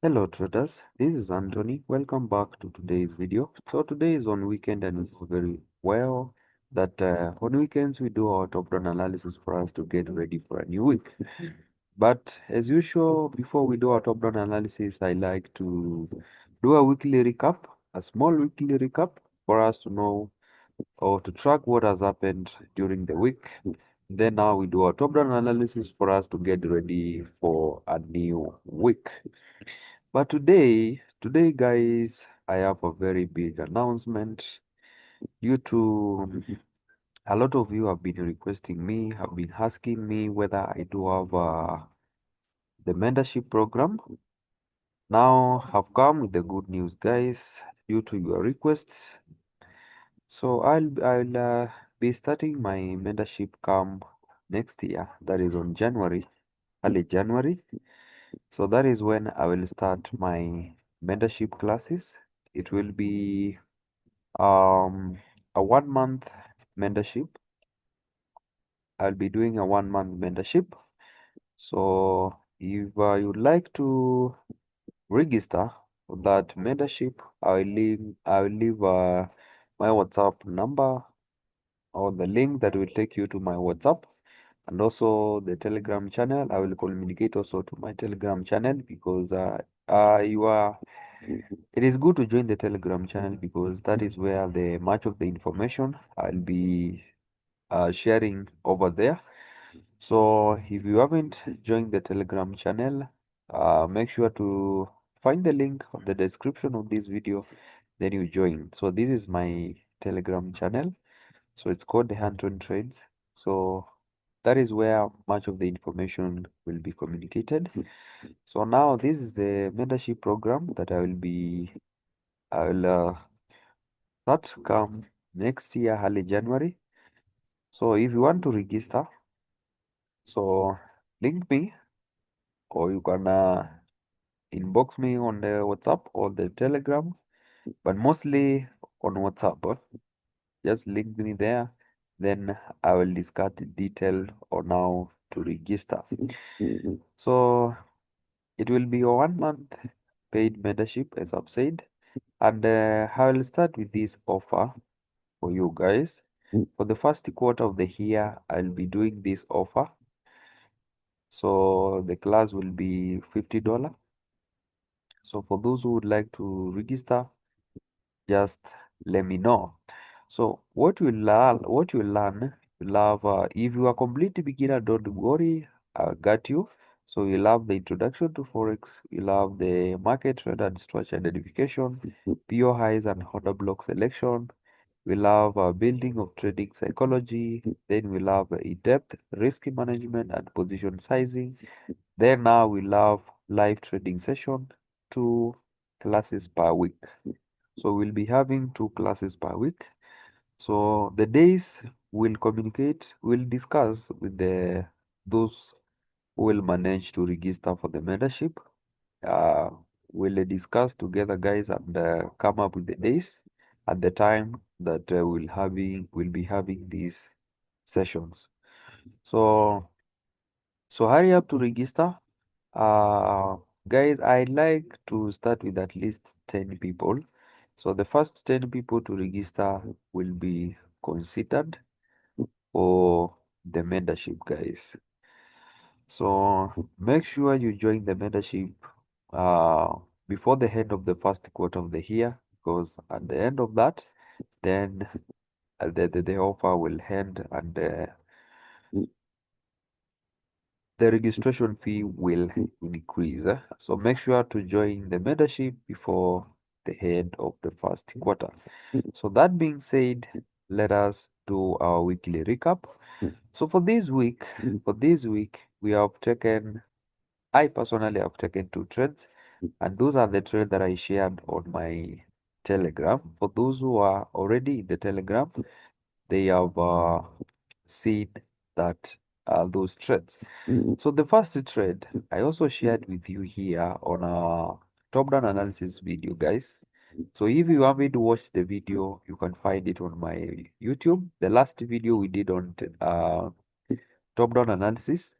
Hello traders, this is Anthony. Welcome back to today's video. So today is on weekend and we know very well that on weekends we do our top-down analysis for us to get ready for a new week. But as usual, before we do our top-down analysis, I like to do a weekly recap, a small weekly recap for us to know or to track what has happened during the week. Then now we do our top-down analysis for us to get ready for a new week. But today, guys, I have a very big announcement due to a lot of you have been requesting me, have been asking me whether I do have the mentorship program. Now I've come with the good news, guys, due to your requests. So I'll be starting my mentorship come next year. That is on January, early January. So that is when I will start my mentorship classes. It will be a 1 month mentorship. I'll be doing a 1 month mentorship. So if you'd like to register for that mentorship, I will leave my WhatsApp number or the link that will take you to my WhatsApp and also the Telegram channel. I will communicate also to my Telegram channel because you are it is good to join the Telegram channel because that is where the much of the information I'll be sharing over there. So if you haven't joined the Telegram channel, make sure to find the link on the description of this video, then you join. So this is my Telegram channel. So it's called the Hanton Trades. So that is where much of the information will be communicated. So now this is the mentorship program that I will start come next year, early January. So if you want to register, so link me or you can inbox me on the WhatsApp or the Telegram, but mostly on WhatsApp. Just link me there, then I will discuss the detail on how to register. So it will be a 1 month paid mentorship, as I've said, and I will start with this offer for you guys. For the first quarter of the year, I'll be doing this offer. So the class will be $50. So for those who would like to register, just let me know. So you'll have, if you are complete beginner, don't worry, I got you. So you'll have the introduction to Forex, you'll have the market trend and structure identification, PO highs and order block selection, we'll have building of trading psychology, then we'll have in-depth risk management and position sizing. Then now we'll have live trading session, 2 classes per week. So we'll be having 2 classes per week. So the days we'll discuss with the those who will manage to register for the mentorship. Uh, we'll discuss together, guys, and come up with the days at the time that we'll be having these sessions. So hurry up to register. Uh, Guys, I'd like to start with at least 10 people. So the first 10 people to register will be considered for the mentorship, guys. So make sure you join the mentorship uh, before the end of the first quarter of the year, because at the end of that, then the offer will end and the registration fee will increase. So make sure to join the mentorship before the end of the first quarter. So that being said, let us do our weekly recap. So for this week, I personally have taken 2 trades, and those are the trades that I shared on my Telegram. For those who are already in the Telegram, they have seen that those trades. So the first trade I also shared with you here on a top-down analysis video, guys. So if you haven't watched the video, you can find it on my YouTube. The last video we did on top-down analysis,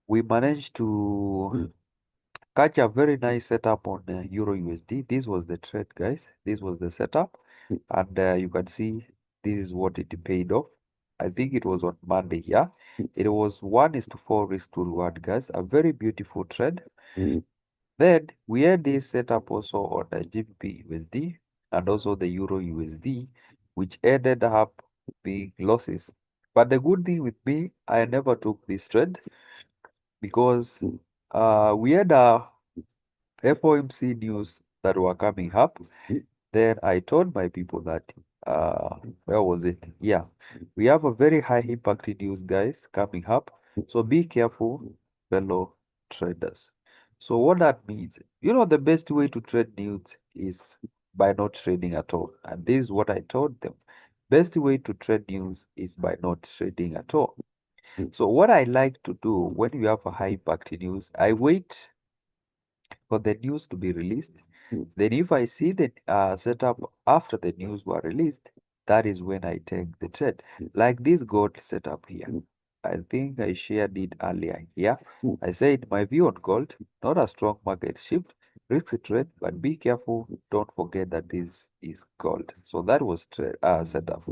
we managed to catch a very nice setup on Euro USD. This was the trade, guys. This was the setup, and you can see this is what it paid off. I think it was on Monday. Yeah, it was 1:4 risk to reward, guys. A very beautiful trade. Then we had this setup also on the GBP USD and also the Euro USD, which ended up being losses. But the good thing with me, I never took this trade because we had a FOMC news that were coming up. Then I told my people that where was it? Yeah, we have a very high impact news, guys, coming up. So be careful, fellow traders. So what that means, the best way to trade news is by not trading at all. And this is what I told them. Best way to trade news is by not trading at all. So what I like to do when you have a high impact news, I wait for the news to be released. Then, if I see the setup after the news were released, that is when I take the trade. Like this gold setup here. I think I shared it earlier here. I said my view on gold, not a strong market shift, risky trade, but be careful. Don't forget that this is gold. So that was setup.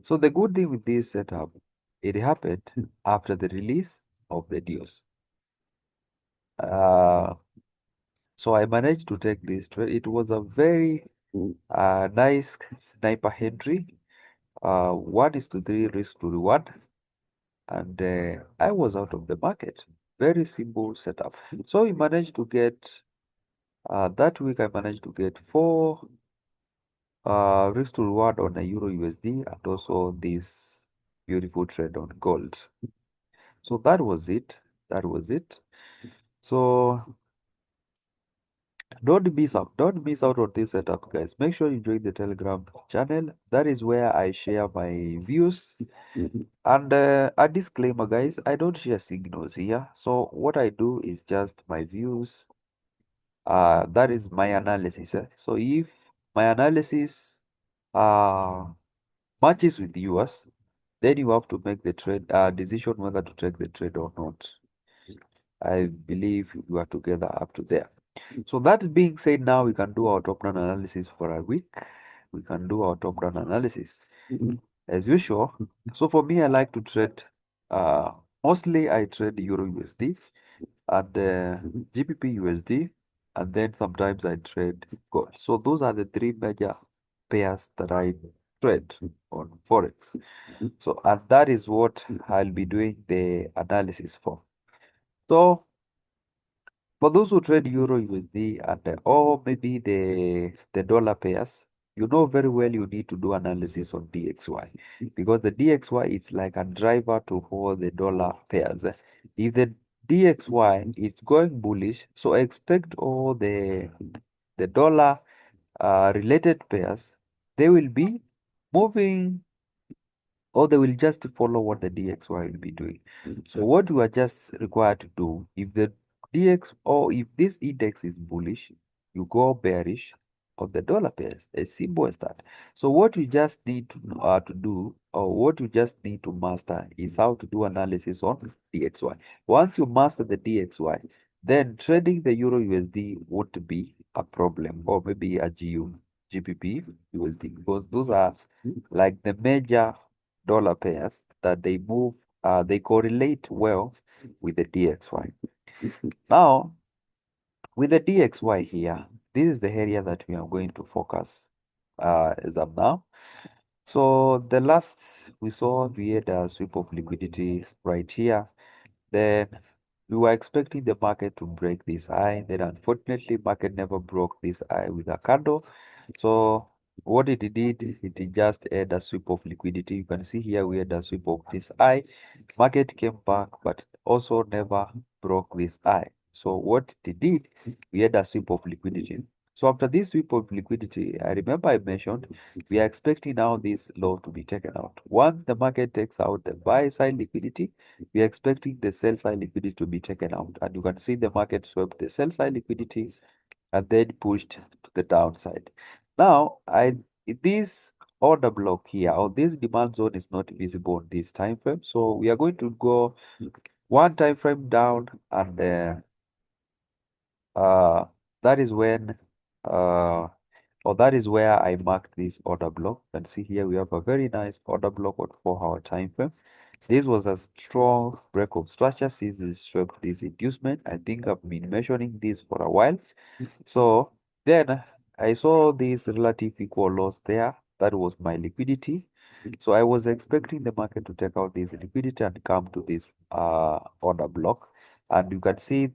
So the good thing with this setup, it happened after the release of the news. Uh, So I managed to take this trade. It was a very nice sniper entry. 1:3 risk to reward, and I was out of the market. Very simple setup. So we managed to get that week. I managed to get four risk to reward on a Euro USD and also this beautiful trade on gold. So that was it. That was it. So don't miss out on this setup, guys. Make sure you join the Telegram channel. That is where I share my views. And a disclaimer, guys, I don't share signals here. So what I do is just my views. That is my analysis. So if my analysis uh matches with yours, then you have to make the trade decision whether to take the trade or not. I believe we are together up to there. So that being said, now we can do our top-down analysis for a week. We can do our top-down analysis as usual. So for me, I like to trade. Mostly I trade Euro USD and GBP USD, and then sometimes I trade gold. So those are the three major pairs that I trade on Forex. So and that is what I'll be doing the analysis for. So for those who trade Euro USD and or maybe the dollar pairs, you know very well you need to do analysis on DXY because the DXY is like a driver to all the dollar pairs. If the DXY is going bullish, so expect all the dollar related pairs, they will be moving or they will just follow what the DXY will be doing. So what you are just required to do, if the DX or if this index is bullish, you go bearish on the dollar pairs, as simple as that. So what you just need to do, or what you just need to master, is how to do analysis on DXY. Once you master the DXY, then trading the Euro USD won't be a problem, or maybe a GBP USD, because those are like the major dollar pairs that they correlate well with the DXY. Now, with the DXY here, this is the area that we are going to focus as of now. So the last we saw, we had a sweep of liquidity right here. Then we were expecting the market to break this high. Then unfortunately, market never broke this high with a candle. So what it did, it just had a sweep of liquidity. You can see here we had a sweep of this high. Market came back, but also never broke this high. So what it did, we had a sweep of liquidity. So after this sweep of liquidity, I remember I mentioned we are expecting now this low to be taken out. Once the market takes out the buy side liquidity, we are expecting the sell side liquidity to be taken out. And you can see the market swept the sell side liquidity and then pushed to the downside. Now, this order block here or this demand zone is not visible on this time frame. So we are going to go one time frame down and uh, that is when uh, or that is where I marked this order block. You can see here we have a very nice order block on 4-hour time frame. This was a strong break of structure since it swept this inducement. I think I've been measuring this for a while. So then I saw this relative equal loss there. That was my liquidity. So I was expecting the market to take out this liquidity and come to this order block. And you can see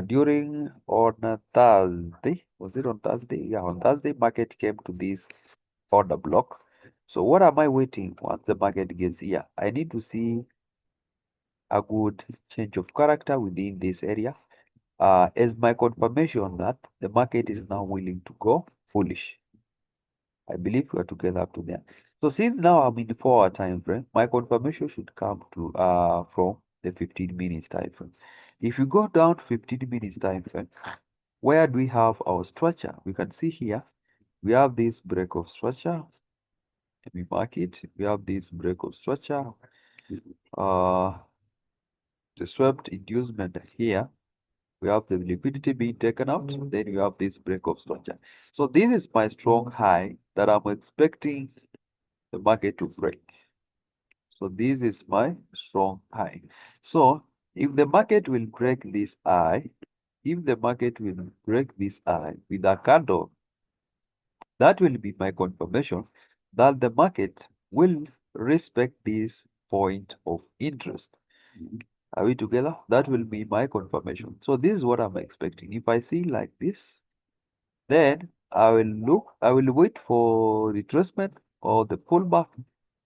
during on Thursday, was it on Thursday? Yeah, on Thursday, market came to this order block. So what am I waiting once the market gets here? I need to see a good change of character within this area as my confirmation that the market is now willing to go bullish. I believe we are together up to there. So since now I'm in the 4-hour time frame, my confirmation should come to from the 15 minutes time frame. If you go down to 15 minutes time frame, where do we have our structure? We can see here we have this break of structure. Let me mark it. We have this break of structure. Uh, the swept inducement here. We have the liquidity being taken out. Then we have this break of structure. So this is my strong high that I'm expecting the market to break. So this is my strong high. So if the market will break this high, if the market will break this high with a candle, that will be my confirmation that the market will respect this point of interest. Are we together? That will be my confirmation. So this is what I'm expecting. If I see like this, then I will wait for retracement or the pullback.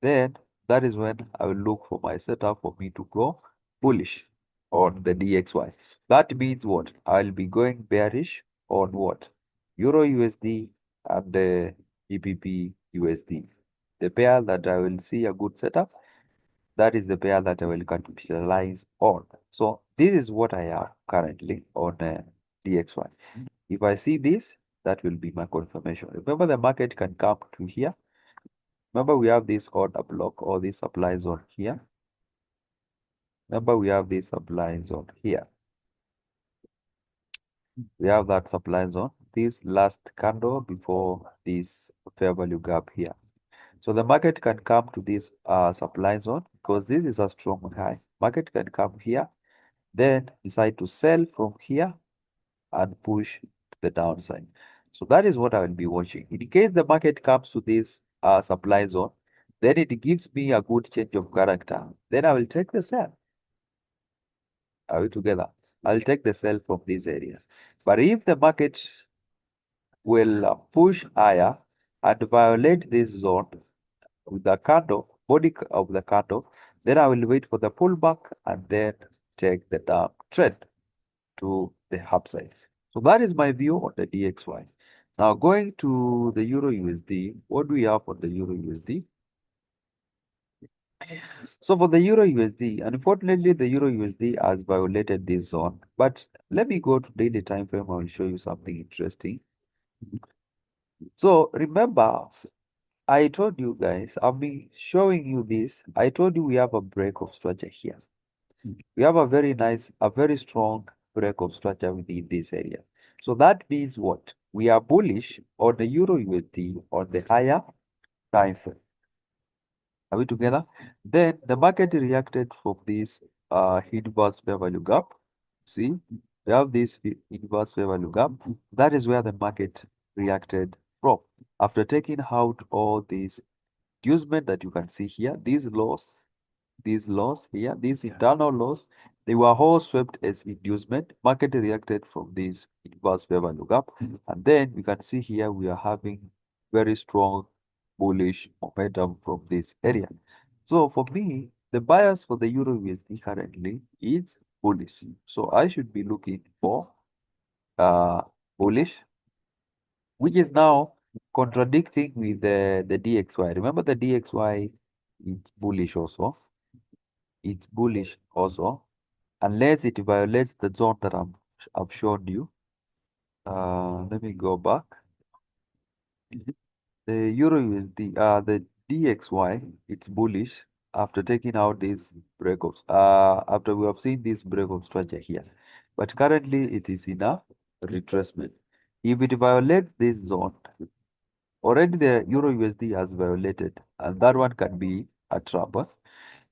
Then that is when I will look for my setup for me to go bullish on the DXY. That means what? I'll be going bearish on what? Euro USD and the GBP USD. The pair that I will see a good setup, that is the pair that I will capitalize on. So this is what I have currently on DXY. If I see this, that will be my confirmation. Remember, the market can come to here. Remember, we have this order block or this supply zone here. Remember, we have this supply zone here. We have that supply zone. This last candle before this fair value gap here. So the market can come to this supply zone because this is a strong high. Market can come here, then decide to sell from here and push to the downside. So that is what I will be watching. In case the market comes to this supply zone, then it gives me a good change of character. Then I will take the sell. Are we together? I'll take the sell from this area. But if the market will push higher and violate this zone with the candle, body of the candle, then I will wait for the pullback and then take the down trend to the upside. So that is my view on the DXY. Now going to the Euro USD, what do we have for the Euro USD? So for the Euro USD, unfortunately, the Euro USD has violated this zone. But let me go to daily time frame. I will show you something interesting. So remember, I told you guys, I've been showing you this. I told you we have a break of structure here. We have a very nice, a very strong break of structure within this area. So that means what? We are bullish on the Euro USD on the higher time frame. Are we together? Then the market reacted from this inverse fair value gap. See, we have this inverse fair value gap. That is where the market reacted from. After taking out all these inducement that you can see here, these loss here, these internal loss, they were all swept as inducement. Market reacted from this inverse fair value gap. And then you can see here we are having very strong bullish momentum from this area. So for me, the bias for the Euro USD currently is bullish. So I should be looking for bullish, which is now contradicting with the DXY. Remember the DXY, it's bullish also. It's bullish also, unless it violates the zone that I've shown you. Let me go back. The Euro USD, the DXY, it's bullish after taking out these breakups. After we have seen this break of structure here. but currently it is in a retracement. If it violates this zone, already the Euro USD has violated, and that one can be a trap.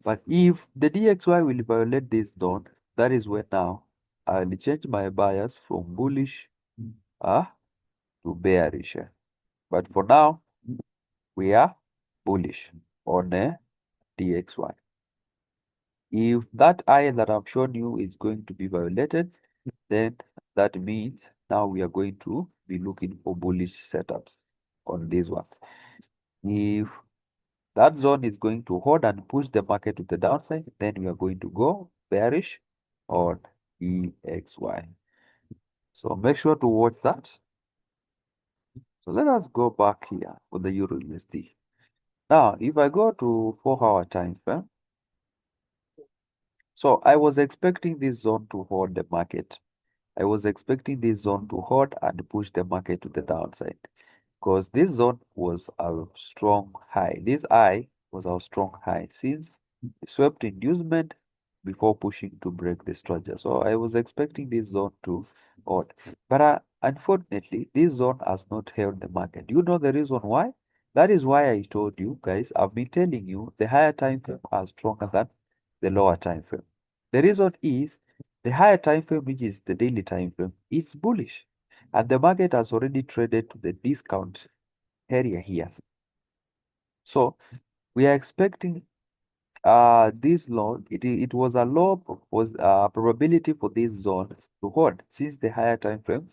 But if the DXY will violate this zone, that is when now I'll change my bias from bullish uh, to bearish. But for now, we are bullish on DXY. If that I that I've shown you is going to be violated, then that means now we are going to be looking for bullish setups on this one. If that zone is going to hold and push the market to the downside, then we are going to go bearish on EXY. So make sure to watch that. So let us go back here for the Euro USD. Now, if I go to 4-hour time frame, so I was expecting this zone to hold the market. I was expecting this zone to hold and push the market to the downside because this zone was a strong high. This high was our strong high since it swept inducement before pushing to break the structure. So I was expecting this zone to hold. But unfortunately, this zone has not held the market. You know the reason why? That is why I told you guys, I've been telling you the higher time frame are stronger than the lower time frame. The reason is the higher time frame, which is the daily time frame, is bullish. And the market has already traded to the discount area here. So we are expecting this low, it was a low was probability for this zone to hold since the higher time frame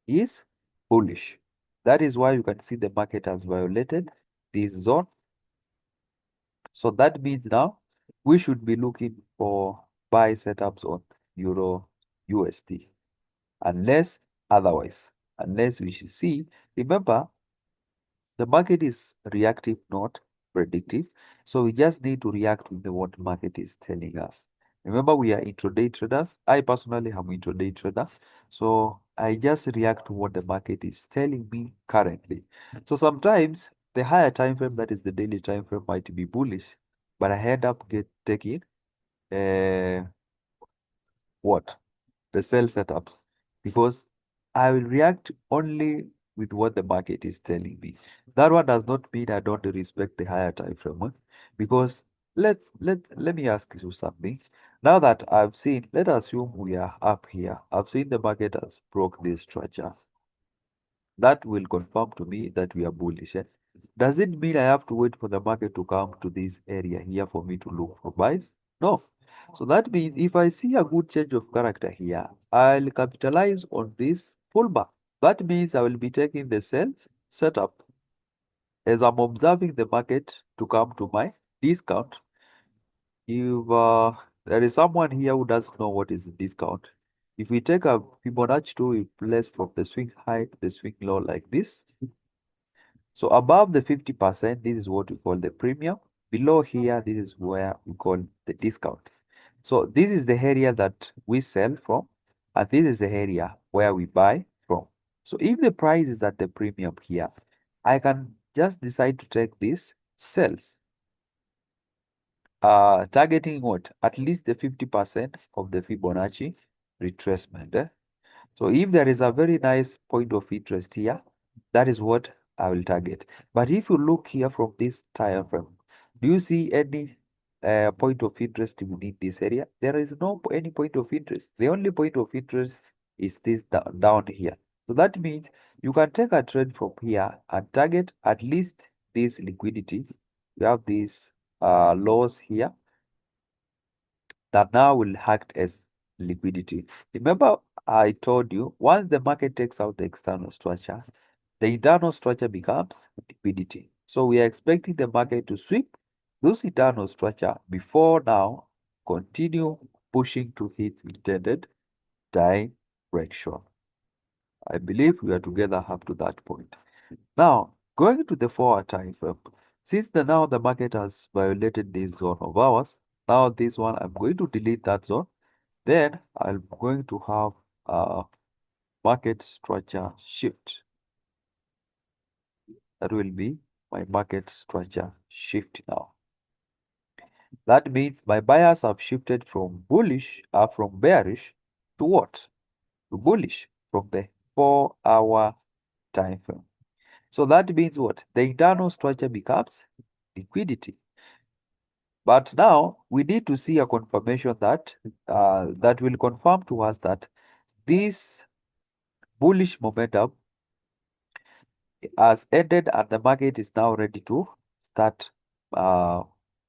is bullish. That is why you can see the market has violated this zone. So that means now we should be looking for buy setups on Euro USD unless otherwise, unless we should see. Remember, the market is reactive, not predictive. So we just need to react with what the market is telling us. Remember, we are intraday traders. I personally am intraday trader. So I just react to what the market is telling me currently. So sometimes the higher time frame, that is the daily time frame, might be bullish, but I end up taking uh, what? The sell setups because I will react only with what the market is telling me. That one does not mean I don't respect the higher time frame because let me ask you something. Now that I've seen, let us assume we are up here. I've seen the market has broke this structure. That will confirm to me that we are bullish. Does it mean I have to wait for the market to come to this area here for me to look for buys? No. So that means if I see a good change of character here, I'll capitalize on this pullback. That means I will be taking the sell setup as I'm observing the market to come to my discount. If there is someone here who doesn't know what is discount, if we take a Fibonacci 2, we place from the swing high to the swing low like this. So above the 50%, this is what we call the premium. Below here, this is where we call the discount. So this is the area that we sell from, and this is the area where we buy from. So if the price is at the premium here, I can just decide to take this sales, targeting what? At least the 50% of the Fibonacci retracement. So if there is a very nice point of interest here, that is what I will target. But if you look here from this time frame, do you see any point of interest within this area? There is no any point of interest. The only point of interest is this down here. So that means you can take a trade from here and target at least this liquidity. You have these lows here that now will act as liquidity. Remember, I told you once the market takes out the external structure, the internal structure becomes liquidity. So we are expecting the market to sweep those internal structure before now continue pushing to its intended direction. I believe we are together up to that point. Now, going to the 4-hour time frame, since now the market has violated this zone of ours, now this one I'm going to delete that zone. Then I'm going to have a market structure shift. That will be my market structure shift now. That means my buyers have shifted from bullish, from bearish to what? To bullish from the 4-hour time frame. So that means what? The internal structure becomes liquidity. But now we need to see a confirmation that that will confirm to us that this bullish momentum has ended and the market is now ready to start uh,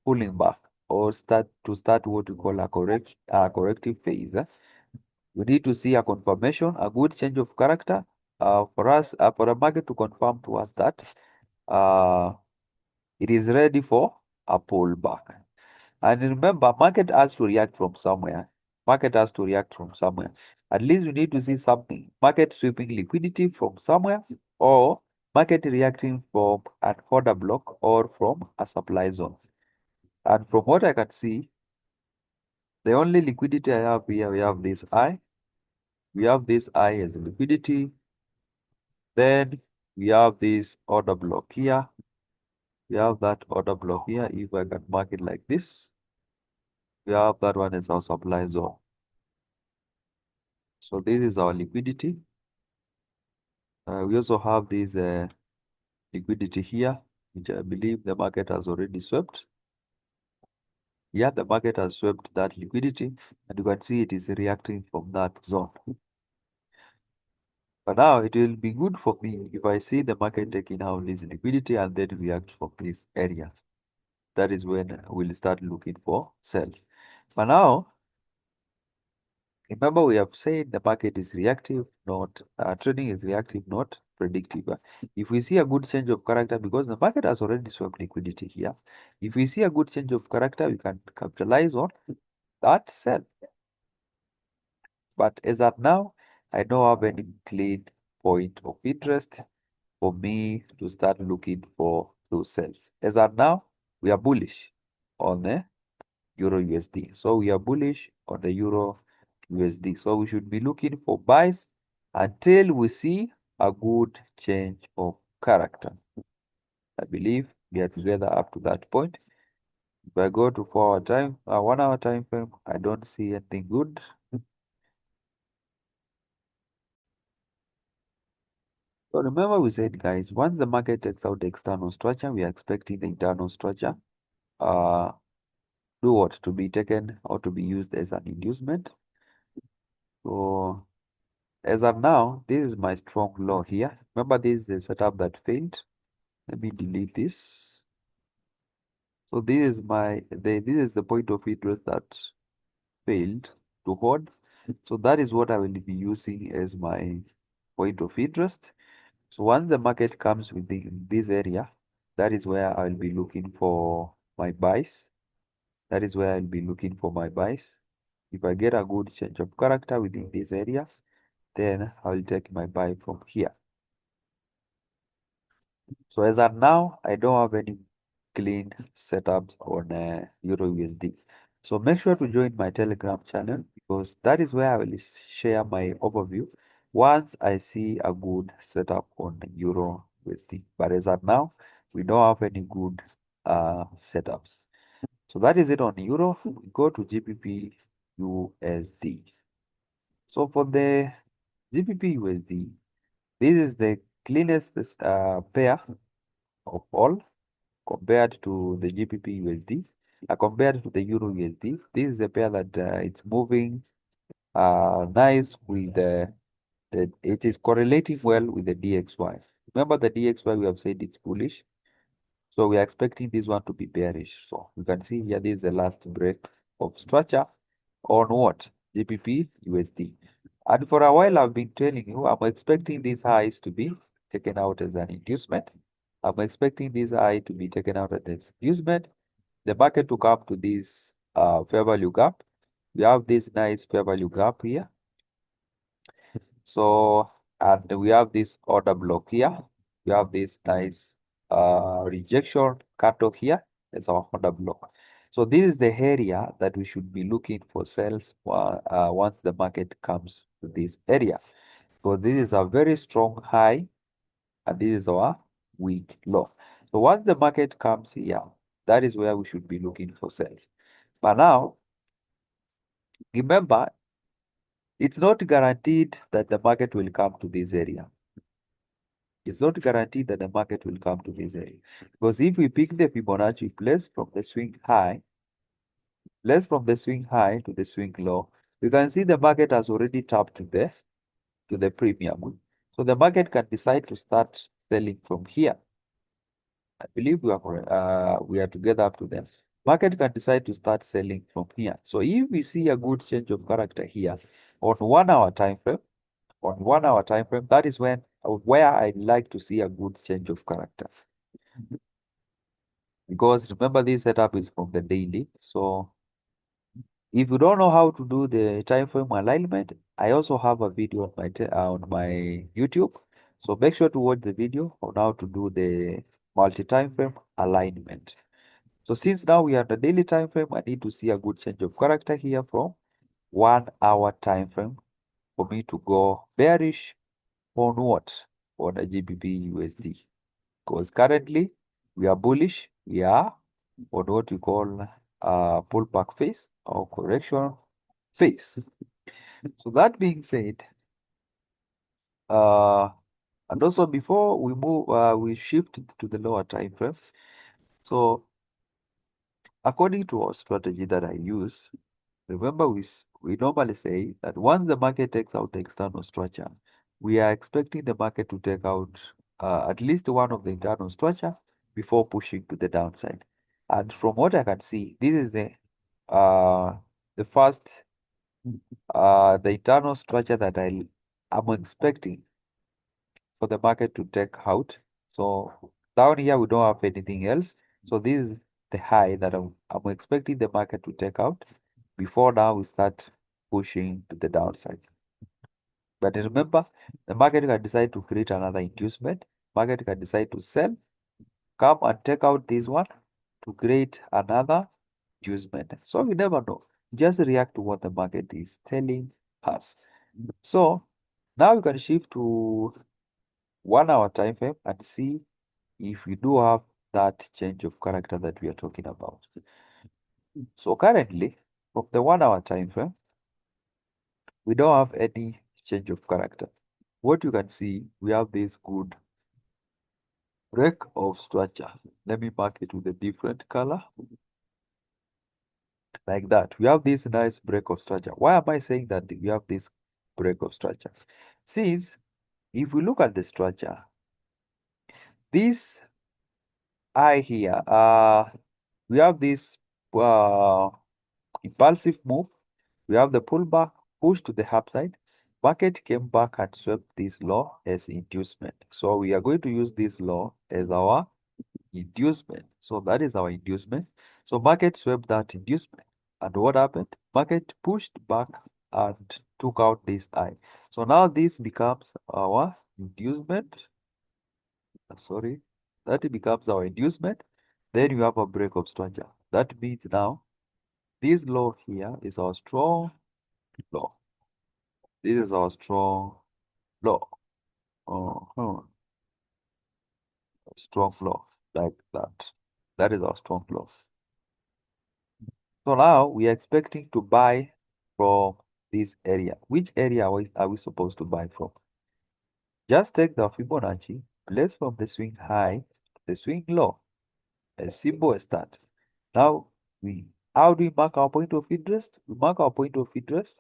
pulling back or start what we call a corrective phase. We need to see a confirmation, a good change of character for us for the market to confirm to us that uh, it is ready for a pullback. And remember, market has to react from somewhere. Market has to react from somewhere. At least we need to see something. Market sweeping liquidity from somewhere, or market reacting from an order block or from a supply zone. And from what I can see, the only liquidity I have here, we have this I. We have this I as liquidity. Then we have this order block here. We have that order block here. If I can mark it like this, we have that one as our supply zone. So this is our liquidity. We also have this liquidity here, which I believe the market has already swept. Yeah, the market has swept that liquidity, and you can see it is reacting from that zone. But now it will be good for me if I see the market taking out this liquidity and then react from this area. That is when we'll start looking for sales. But now, remember we have said the market is reactive, not trading is reactive, not predictive. If we see a good change of character, because the market has already swapped liquidity here, if we see a good change of character, we can capitalize on that sell. But as of now, I don't have any clean point of interest for me to start looking for those sells. As of now, we are bullish on the Euro USD. So we are bullish on the Euro USD. So we should be looking for buys until we see a good change of character. I believe we are together up to that point. If I go to 4 hour time, 1 hour time frame, I don't see anything good. So remember we said, guys, once the market takes out the external structure, we are expecting the internal structure uh do what? To be taken or to be used as an inducement. So as of now, this is my strong low here. Remember, this is the setup that failed. Let me delete this. So this is this is the point of interest that failed to hold. So that is what I will be using as my point of interest. So once the market comes within this area, that is where I'll be looking for my buys. That is where I'll be looking for my buys. If I get a good change of character within this area, then I'll take my buy from here. So as of now, I don't have any clean setups on Euro USD. So make sure to join my Telegram channel because that is where I will share my overview once I see a good setup on Euro USD. But as of now, we don't have any good setups. So that is it on Euro. We go to GBP USD. So for the GBP USD, this is the cleanest pair of all compared to the GBP USD. Compared to the Euro USD, this is a pair that it's moving nice with it is correlating well with the DXY. Remember the DXY we have said it's bullish. So we are expecting this one to be bearish. So you can see here this is the last break of structure on what? GBP USD. And for a while I've been telling you I'm expecting these highs to be taken out as an inducement. I'm expecting this high to be taken out as an inducement. The market to come to this fair value gap. We have this nice fair value gap here. So, and we have this order block here. We have this nice rejection cutoff here. That's our order block. So this is the area that we should be looking for sales once the market comes to this area. So this is a very strong high and this is our weak low. So once the market comes here, that is where we should be looking for sales. But now, remember, It's not guaranteed that the market will come to this area. It's not guaranteed that the market will come to this area. Because if we pick the Fibonacci place from the swing high, place from the swing high to the swing low, you can see the market has already tapped to the premium. So the market can decide to start selling from here. I believe we are correct. We are together up to them. Market can decide to start selling from here. So if we see a good change of character here on 1 hour time frame, that is when where I like to see a good change of character. Because remember, this setup is from the daily. So if you don't know how to do the time frame alignment, I also have a video on my YouTube. So make sure to watch the video on how to do the multi-time frame alignment. So since now we are the daily time frame, I need to see a good change of character here from 1 hour time frame for me to go bearish on what? On the GBP USD. Because currently we are bullish. We are on what we call pullback phase or correction phase. So that being said, and also before we move, we shift to the lower time frame. So according to our strategy that I use, remember we normally say that once the market takes out the external structure, we are expecting the market to take out at least one of the internal structure before pushing to the downside. And from what I can see, this is the first the internal structure that I'm expecting for the market to take out. So down here we don't have anything else. So this is the high that I'm expecting the market to take out before now we start pushing to the downside. But remember, the market can decide to create another inducement. Market can decide to sell, come and take out this one to create another inducement. So we never know. Just react to what the market is telling us. So now we can shift to 1 hour time frame and see if we do have that change of character that we are talking about. So currently, from the 1 hour time frame, we don't have any change of character. What you can see, we have this good break of structure. Let me mark it with a different color. Like that. We have this nice break of structure. Why am I saying that we have this break of structure? Since if we look at the structure, this eye here, we have this impulsive move. We have the pullback, push to the upside. Market came back and swept this law as inducement. So we are going to use this law as our inducement. So that is our inducement. So market swept that inducement. And what happened? Market pushed back and took out this eye. So now this becomes our inducement. Sorry, that becomes our inducement. Then you have a break of structure. That means now this law here is our strong law. This is our strong law. Strong law like that. That is our strong law. So now we are expecting to buy from this area. Which area are we supposed to buy from? Just take the Fibonacci, place from the swing high, the swing low, a simple start. Now how do we mark our point of interest? We mark our point of interest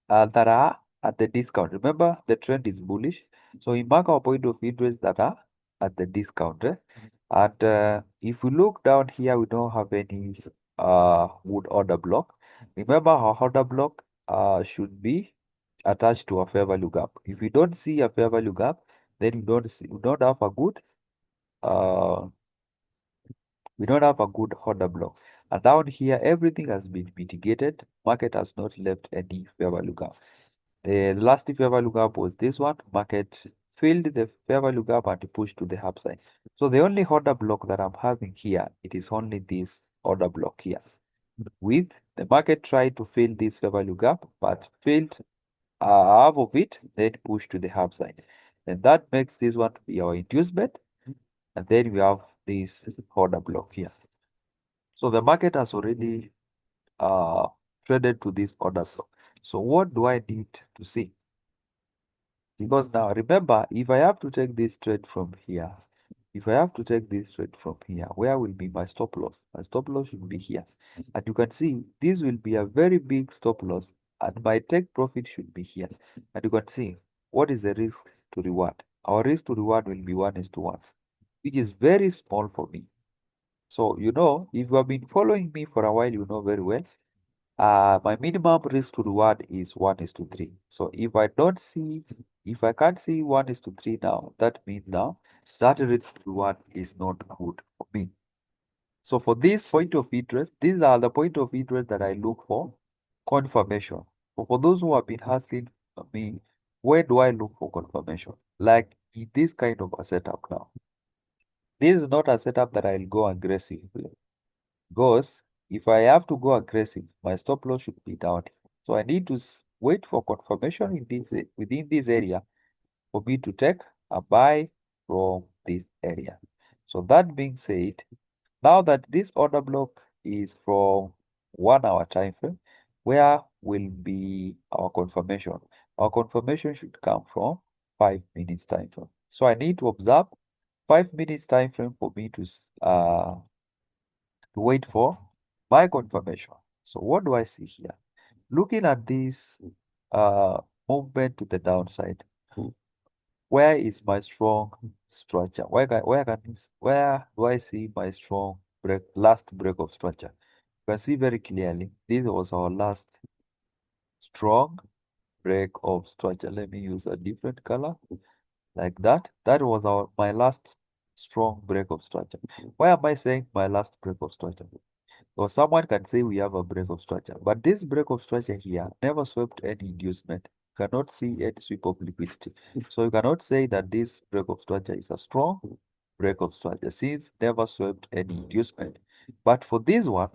that are at the discount. Remember, the trend is bullish. So we mark our point of interest that are at the discount. And if we look down here, we don't have any wood order block. Remember, our order block should be attached to a fair value gap. If we don't see a fair value gap, then we don't have a good uh order block. And down here, everything has been mitigated. Market has not left any fair value gap. The last fair value gap was this one. Market filled the fair value gap and pushed to the upside. So the only order block that I'm having here, it is only this order block here. With the market tried to fill this fair value gap, but failed half of it, then pushed to the upside. And that makes this one to be our inducement. And then we have this order block here. So the market has already traded to this order block. So what do I need to see? Because now remember, if I have to take this trade from here, if I have to take this trade from here, where will be my stop loss? My stop loss should be here. And you can see this will be a very big stop loss, and my take profit should be here. And you can see what is the risk to reward. Our risk to reward will be 1:1, which is very small for me. So, if you have been following me for a while, you know very well. My minimum risk to reward is 1:3. So if I can't see 1:3 now, that means now that risk to reward is not good for me. So for this point of interest, these are the point of interest that I look for confirmation. So for those who have been asking me, where do I look for confirmation? Like in this kind of a setup now. This is not a setup that I'll go aggressively. Because if I have to go aggressive, my stop loss should be down. So I need to wait for confirmation in within this area for me to take a buy from this area. So that being said, now that this order block is from 1 hour time frame, where will be our confirmation? Our confirmation should come from 5 minutes time frame. So I need to observe 5 minutes time frame for me to wait for my confirmation. So what do I see here? Looking at this movement to the downside, where is my strong structure? Where do I see my strong last break of structure? You can see very clearly this was our last strong break of structure. Let me use a different color like that. That was my last strong break of structure. Why am I saying my last break of structure? Or someone can say we have a break of structure, but this break of structure here never swept any inducement. You cannot see any sweep of liquidity. So you cannot say that this break of structure is a strong break of structure since never swept any inducement. But for this one,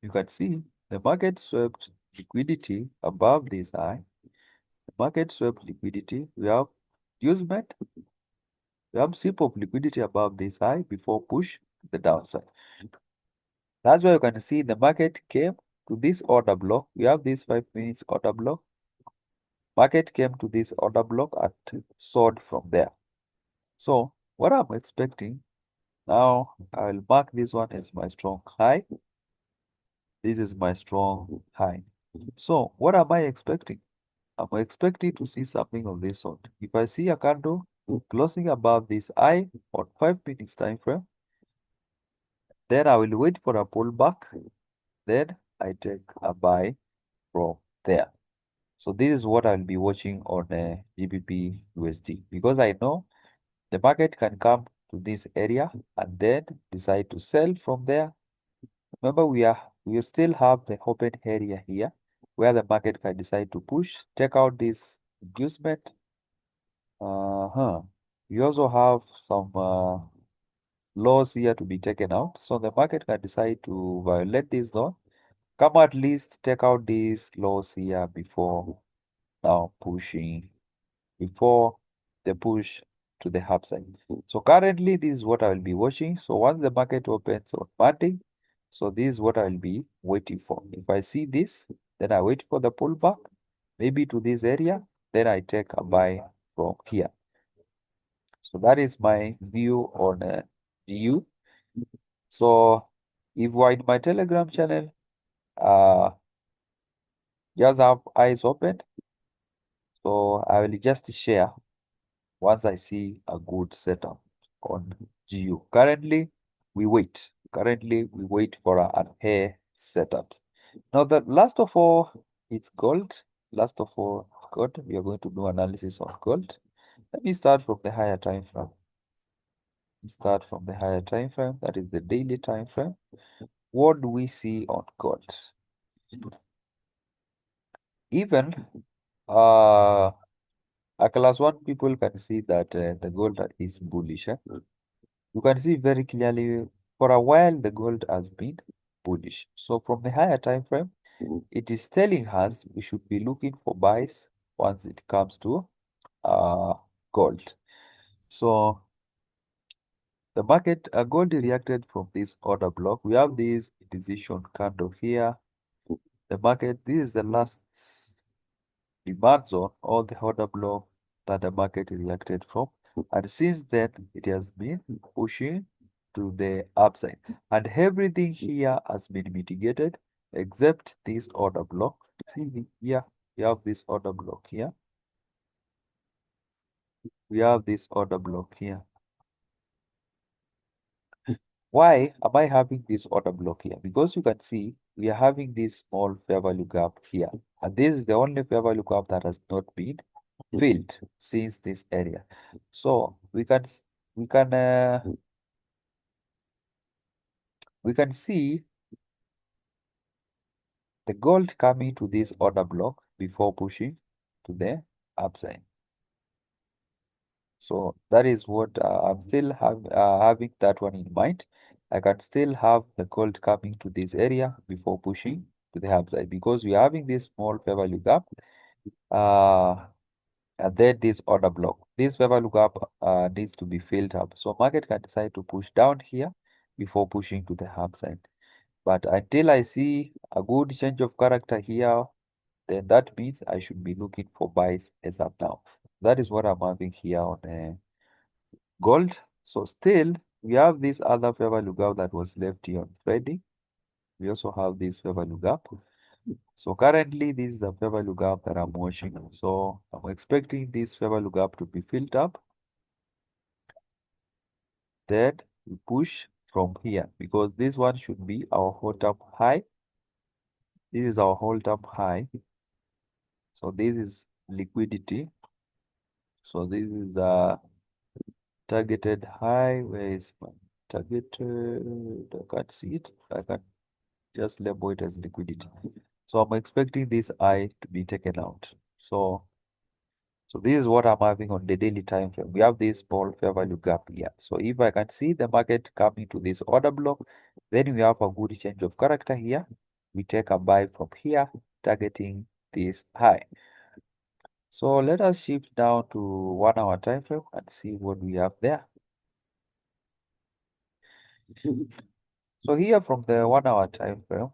you can see the market swept liquidity above this high. The market swept liquidity. We have inducement. We have sweep of liquidity above this high before push to the downside. That's why you can see the market came to this order block. We have this 5 minutes order block. Market came to this order block and sold from there. So what I'm expecting now, I'll mark this one as my strong high. This is my strong high. So what am I expecting? I'm expecting to see something of this sort. If I see a candle closing above this high on 5 minutes time frame, then I will wait for a pullback. Then I take a buy from there. So this is what I'll be watching on GBP USD because I know the market can come to this area and then decide to sell from there. Remember, we still have the open area here where the market can decide to push, take out this inducement. We also have some lows here to be taken out. So the market can decide to violate this zone. Come at least take out these lows here before now pushing before the push to the upside. So currently, this is what I will be watching. So once the market opens on Monday, so this is what I will be waiting for. If I see this, then I wait for the pullback, maybe to this area, then I take a buy from here. So that is my view on GU. So if you are in my Telegram channel, uh, just have eyes open. So I will just share once I see a good setup on GU. Currently, we wait. Currently, we wait for a pair setups. Now, the last of all, it's gold. Last of all, it's gold. We are going to do analysis on gold. Let me start from the higher time frame. Start from the higher time frame. That is the daily time frame. What do we see on gold? Even a class one people can see that the gold is bullish. You can see very clearly for a while the gold has been bullish. So from the higher time frame, it is telling us we should be looking for buys once it comes to uh, gold. So the market gold reacted from this order block. We have this decision candle here. The market, this is the last demand zone or the order block that the market reacted from. And since then, it has been pushing to the upside. And everything here has been mitigated except this order block. See here, we have this order block here. We have this order block here. Why am I having this order block here? Because you can see we are having this small fair value gap here. And this is the only fair value gap that has not been filled since this area. So we can uh, we can see the gold coming to this order block before pushing to the upside. So that is what I'm still having that one in mind. I can still have the gold coming to this area before pushing to the upside because we are having this small fair value gap. Uh, and then this order block. This fair value gap needs to be filled up. So market can decide to push down here before pushing to the upside. But until I see a good change of character here, then that means I should be looking for buys as of now. That is what I'm having here on gold. So still, we have this other fair value gap that was left here on Friday. We also have this fair value gap. So currently, this is the fair value gap that I'm watching. So I'm expecting this fair value gap to be filled up. Then we push from here because this one should be our hold-up high. This is our hold-up high. So this is liquidity. So this is the targeted high. Where is my targeted? I can't see it. I can just label it as liquidity. So I'm expecting this high to be taken out. So this is what I'm having on the daily time frame. We have this small fair value gap here. So if I can see the market coming to this order block, then we have a good change of character here. We take a buy from here, targeting this high. So let us shift down to 1 hour time frame and see what we have there. So here from the 1 hour time frame,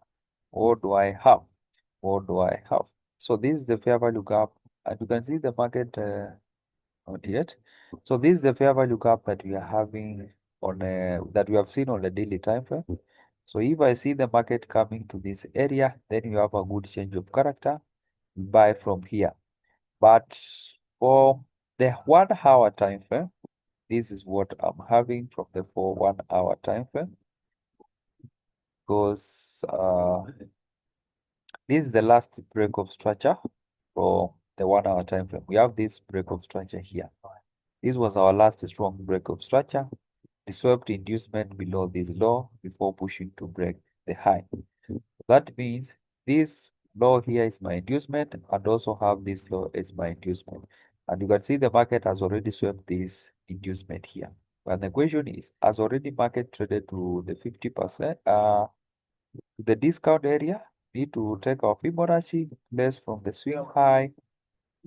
what do I have? What do I have? So this is the fair value gap, and you can see the market not yet. So this is the fair value gap that we are having on that we have seen on the daily time frame. So if I see the market coming to this area, then you have a good change of character. Buy from here. But for the 1 hour time frame, this is what I'm having from the for 1 hour time frame because this is the last break of structure for the 1 hour time frame. We have this break of structure here. This was our last strong break of structure. The swept inducement below this low before pushing to break the high. That means this low here is my inducement and also have this low as my inducement. And you can see the market has already swept this inducement here. And the question is, has already market traded to the 50%? The discount area, need to take our Fibonacci less from the swing high,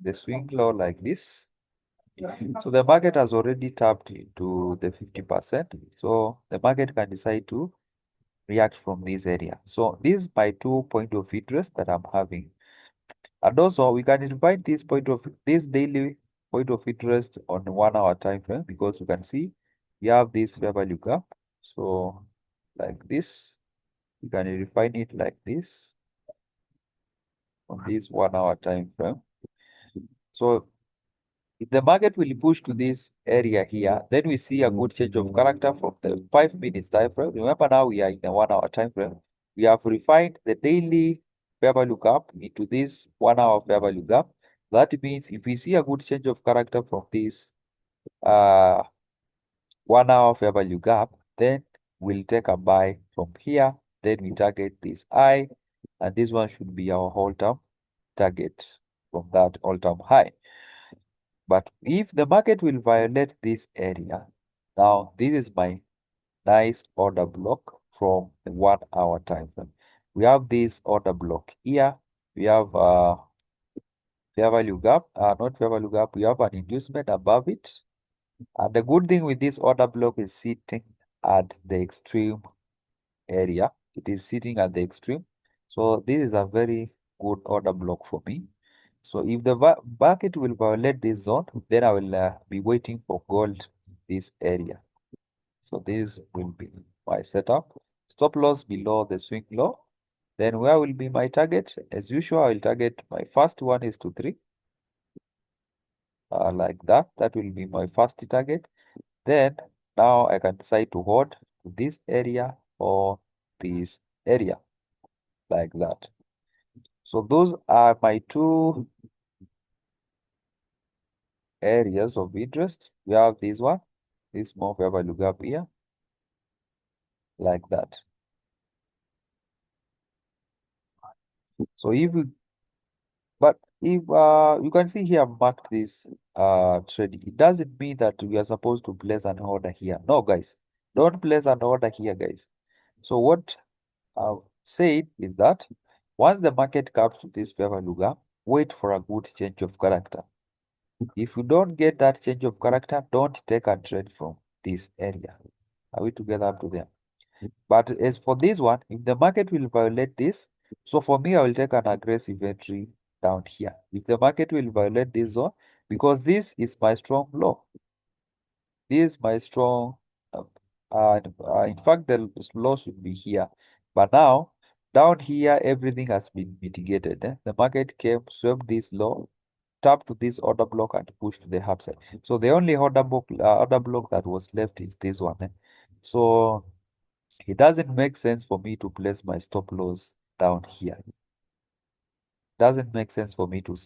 the swing low like this. So the market has already tapped into the 50%. So the market can decide to react from this area. So this is my 2 point of interest that I'm having. And also we can invite this daily point of interest on 1 hour time frame because you can see we have this fair value gap. So like this, you can refine it like this on this 1 hour time frame. So if the market will push to this area here, then we see a good change of character from the 5 minutes time frame. Remember now we are in the 1 hour time frame. We have refined the daily fair value gap into this 1 hour fair value gap. That means if we see a good change of character from this uh 1 hour fair value gap, then we'll take a buy from here. Then we target this high, and this one should be our all-time target from that all-time high. But if the market will violate this area, now this is my nice order block from the 1 hour time frame. We have this order block here. We have fair value gap, not fair value gap. We have an inducement above it. And the good thing with this order block is sitting at the extreme area. It is sitting at the extreme. So this is a very good order block for me. So if the market will violate this zone, then I will be waiting for gold this area. So this will be my setup. Stop loss below the swing low. Then where will be my target? As usual, I will target my first one is to 3, like that. That will be my first target. Then now I can decide to hold to this area or this area, like that. So those are my two areas of interest. We have this one, this small fair value gap here, like that. So if you, but if you can see here, I've marked this trade. It doesn't mean that we are supposed to place an order here. No, guys, don't place an order here, guys. So what I've said is that once the market comes to this fair value gap, wait for a good change of character. If you don't get that change of character, don't take a trade from this area. Are we together up to there? But as for this one, if the market will violate this, so for me, I will take an aggressive entry down here. If the market will violate this zone, because this is my strong low, this is my strong, in fact, the low should be here. But now, down here, everything has been mitigated. The market came, swept this low, tapped to this order block and pushed to the upside. So the only order block that was left is this one. So it doesn't make sense for me to place my stop loss down here. Doesn't make sense for me to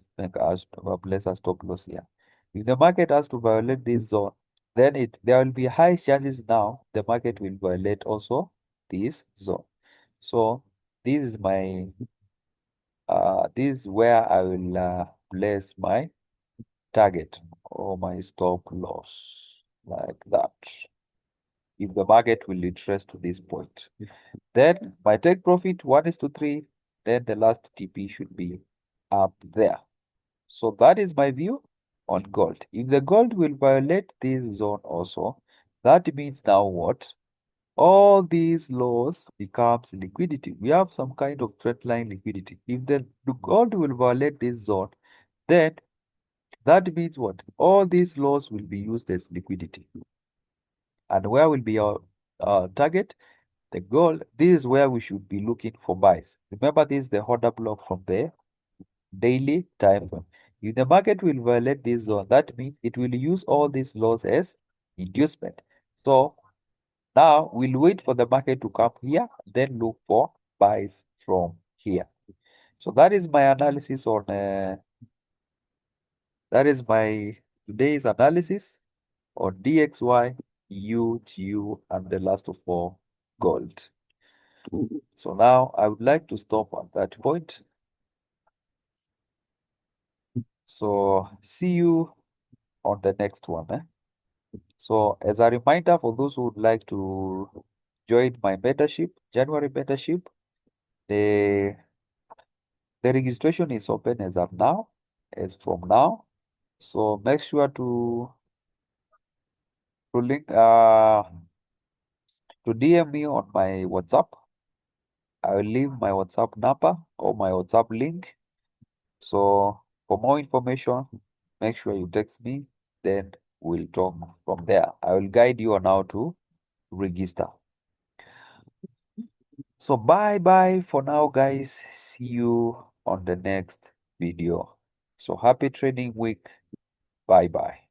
place a stop loss here. If the market has to violate this zone, then there will be high chances now the market will violate also this zone. So this is my this is where I will place my target or my stop loss, like that. If the market will retrace to this point, then my take profit 1:3, then the last TP should be up there. So that is my view on gold. If the gold will violate this zone also, that means now what? All these laws becomes liquidity. We have some kind of trend line liquidity. If the gold will violate this zone, then that means what? All these laws will be used as liquidity. And where will be our target? The goal, this is where we should be looking for buys. Remember, this is the order block from the daily time frame. If the market will violate this zone, that means it will use all these laws as inducement. So now we'll wait for the market to come here, then look for buys from here. So that is my analysis on that is my today's analysis on DXY, UTU, and the last of all, gold. So now I would like to stop at that point. So see you on the next one. So as a reminder for those who would like to join my mentorship, January mentorship, the the registration is open as of now, as from now. So make sure to link to DM me on my WhatsApp. I will leave my WhatsApp number or my WhatsApp link. So for more information, make sure you text me, then we'll talk from there. I will guide you on how to register. So bye bye for now, guys. See you on the next video. So happy trading week. Bye bye.